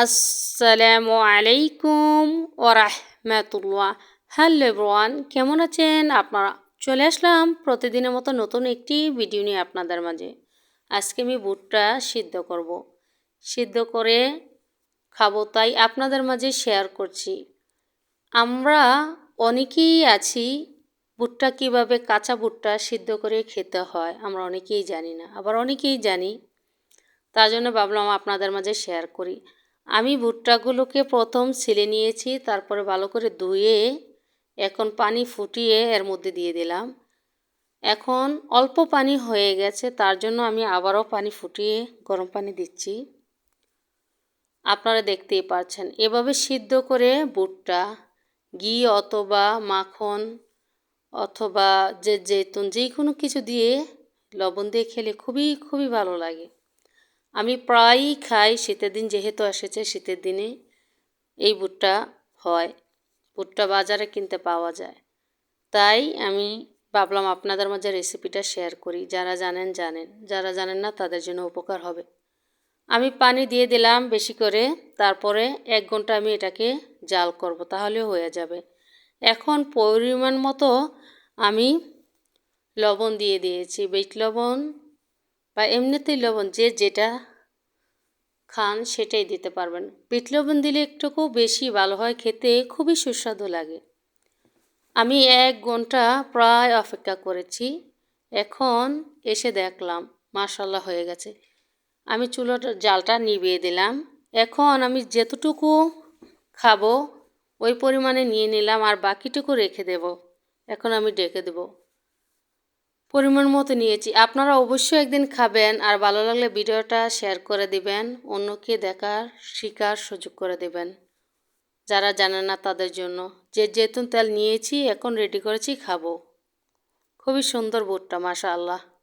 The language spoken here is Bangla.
আসসালামু আলাইকুম ওয়া রাহমাতুল্লাহ। হ্যালো এভরিওয়ান, কেমন আছেন আপনারা? চলে আসলাম প্রতিদিনের মতো নতুন একটি ভিডিও নিয়ে আপনাদের মাঝে। আজকে আমি বুটটা সিদ্ধ করব। সিদ্ধ করে খাবো, তাই আপনাদের মাঝে শেয়ার করছি। আমরা অনেকেই আছি ভুট্টা কীভাবে কাঁচা ভুট্টা সিদ্ধ করে খেতে হয় আমরা অনেকেই জানি না, আবার অনেকেই জানি। তার জন্য ভাবলাম আপনাদের মাঝে শেয়ার করি। আমি ভুট্টাগুলোকে প্রথম ছিলে নিয়েছি, তারপরে ভালো করে ধুয়ে এখন পানি ফুটিয়ে এর মধ্যে দিয়ে দিলাম। এখন অল্প পানি হয়ে গেছে, তার জন্য আমি আবারও পানি ফুটিয়ে গরম পানি দিচ্ছি। আপনারা দেখতেই পাচ্ছেন এভাবে সিদ্ধ করে ভুট্টা ঘি অথবা মাখন অথবা জৈতুন যে কোনো কিছু দিয়ে লবণ দিয়ে খেলে খুবই খুবই ভালো লাগে। আমি প্রায়ই খাই, শীতের দিন যেহেতু এসেছে, শীতের দিনে এই ভুট্টা হয়, ভুট্টা বাজারে কিনতে পাওয়া যায়। তাই আমি ভাবলাম আপনাদের মাঝে রেসিপিটা শেয়ার করি। যারা জানেন জানেন, যারা জানেন না তাদের জন্য উপকার হবে। আমি পানি দিয়ে দিলাম বেশি করে, তারপরে 1 ঘন্টা আমি এটাকে জাল করব, তাহলেও হয়ে যাবে। এখন পরিমাণ মতো আমি লবণ দিয়ে দিয়েছি, বিট লবণ বা এমনিতেই লবণ যে যেটা খান সেটাই দিতে পারবেন। বিট লবণ দিলে একটুকু বেশি ভালো হয়, খেতে খুবই সুস্বাদু লাগে। আমি 1 ঘন্টা প্রায় অপেক্ষা করেছি, এখন এসে দেখলাম মাশাআল্লাহ হয়ে গেছে। আমি চুলার জালটা নিভিয়ে দিলাম। এখন আমি যেতটুকু খাবো ওই পরিমাণে নিয়ে নিলাম, আর বাকিটুকু রেখে দেব। এখন আমি ঢেকে দেব। পরিমাণ মতো নিয়েছি, আপনারা অবশ্যই একদিন খাবেন, আর ভালো লাগলে ভিডিওটা শেয়ার করে দিবেন, অন্যকে দেখার শেখার সুযোগ করে দেবেন যারা জানে না তাদের জন্য। যে জৈতুন তেল নিয়েছি এখন রেডি করেছি খাবো। খুবই সুন্দর ভুট্টা মাশাআল্লাহ।